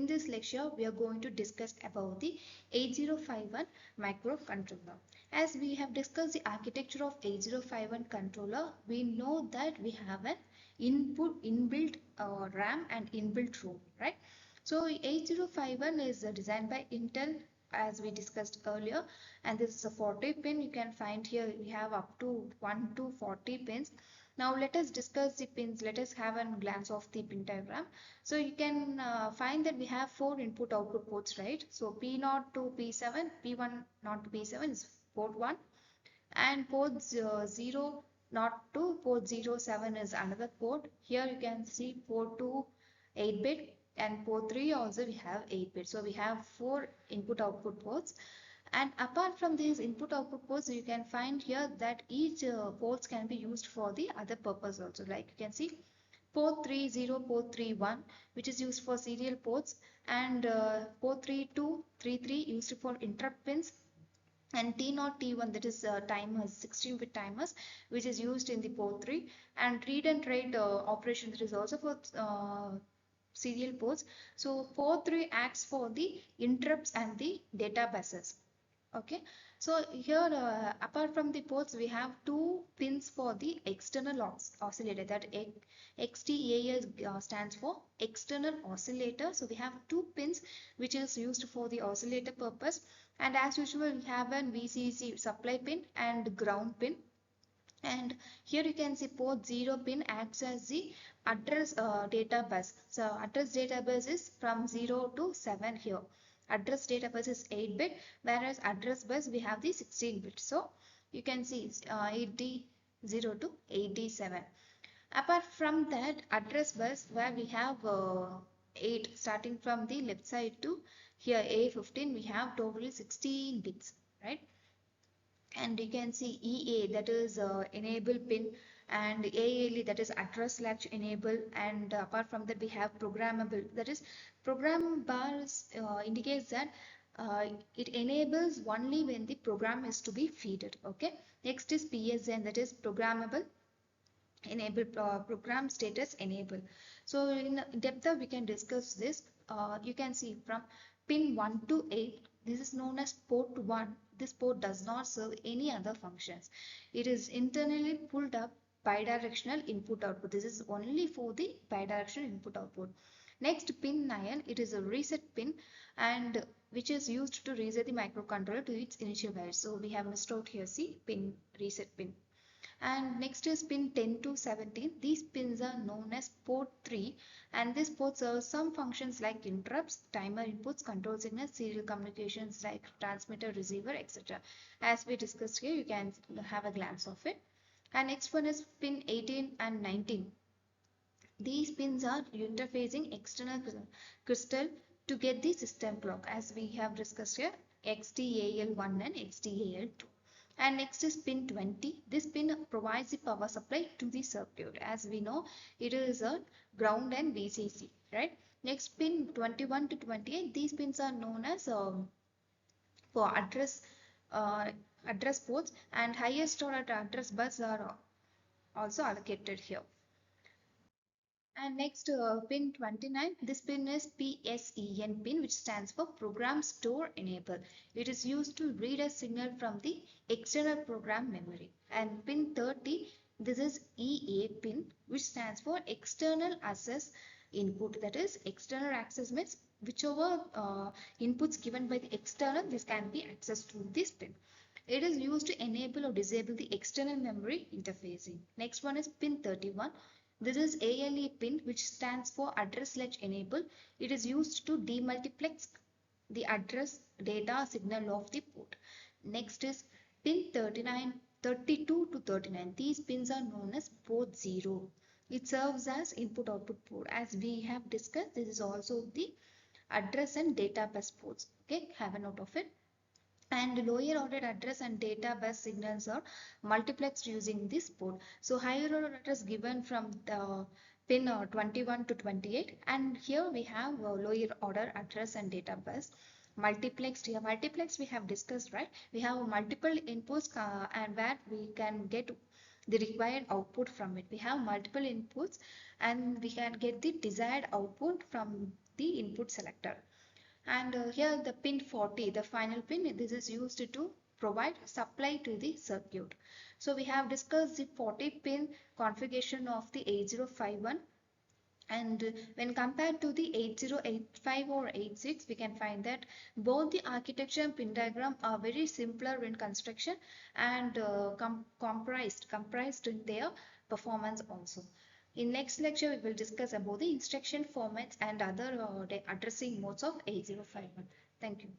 in this lecture, we are going to discuss about the 8051 microcontroller. As we have discussed the architecture of 8051 controller, we know that we have an inbuilt RAM and inbuilt ROM, right? So 8051 is designed by Intel, as we discussed earlier, and this is a 40 pin. You can find here we have up to 1 to 40 pins. Now let us discuss the pins. Let us have a glance of the pin diagram. So you can find that we have 4 input output ports, right? So P0 to P7, P1 not to P7 is port 1, and port 0 not to port 07 is another port. Here you can see port 2 8-bit, and port 3 also we have 8-bit. So we have 4 input output ports. And apart from these input output ports, you can find here that each ports can be used for the other purpose also. Like you can see port 30, port 31, which is used for serial ports, and port 32, 33 used for interrupt pins, and T0, T1, that is timers, 16-bit timers, which is used in the port 3, and read and write operation, that is also for serial ports. So port 3 acts for the interrupts and the data buses. Okay, so here apart from the ports, we have 2 pins for the external oscillator, that XTAL stands for external oscillator. So we have 2 pins which is used for the oscillator purpose, and as usual we have an VCC supply pin and ground pin. And here you can see port 0 pin acts as the address data bus. So address data bus is from 0 to 7 here. Address data bus is 8-bit, whereas address bus we have the 16-bit. So you can see 8D0 to 8D7. Apart from that, address bus where we have 8 starting from the left side to here A15, we have totally 16 bits, right? And you can see EA, that is enable pin, and ALE, that is address latch enable, and apart from that we have programmable, that is program bars indicates that it enables only when the program is to be fed. Okay, next is PSN, that is programmable enable, program status enable. So in depth we can discuss this. You can see from pin 1 to 8, this is known as port 1. This port does not serve any other functions. It is internally pulled up bidirectional input output. This is only for the bidirectional input output. Next, pin 9, it is a reset pin, and which is used to reset the microcontroller to its initial value. So we have missed out here, see, pin reset pin. And next is pin 10 to 17. These pins are known as port 3, and this port serves some functions like interrupts, timer inputs, control signals, serial communications like transmitter, receiver, etc. As we discussed here, you can have a glance of it. And next one is pin 18 and 19. These pins are interfacing external crystal to get the system clock, as we have discussed here, XTAL1 and XTAL2. And next is pin 20. This pin provides the power supply to the circuit. As we know, it is a ground and VCC, right? Next, pin 21 to 28. These pins are known as for address ports, and highest order address bus are also allocated here. And next, pin 29, this pin is PSEN pin, which stands for Program Store Enable. It is used to read a signal from the external program memory. And pin 30, this is EA pin, which stands for External Access Input. That is, external access means whichever inputs given by the external, this can be accessed through this pin. It is used to enable or disable the external memory interfacing. Next one is pin 31. This is ALE pin, which stands for address latch enable. It is used to demultiplex the address data signal of the port. Next is pin 32 to 39. These pins are known as port 0. It serves as input output port. As we have discussed, this is also the address and data bus ports. Okay, have a note of it. And lower order address and data bus signals are multiplexed using this port. So higher order address given from the pin 21 to 28, and here we have lower order address and data bus multiplexed. Here multiplex we have discussed, right? We have multiple inputs and where we can get the required output from it. We have multiple inputs and we can get the desired output from the input selector. And here the pin 40, the final pin, this is used to provide supply to the circuit. So we have discussed the 40 pin configuration of the 8051, and when compared to the 8085 or 86, we can find that both the architecture and pin diagram are very simpler in construction and comprised in their performance also. In next lecture, we will discuss about the instruction formats and other addressing modes of 8051. Thank you.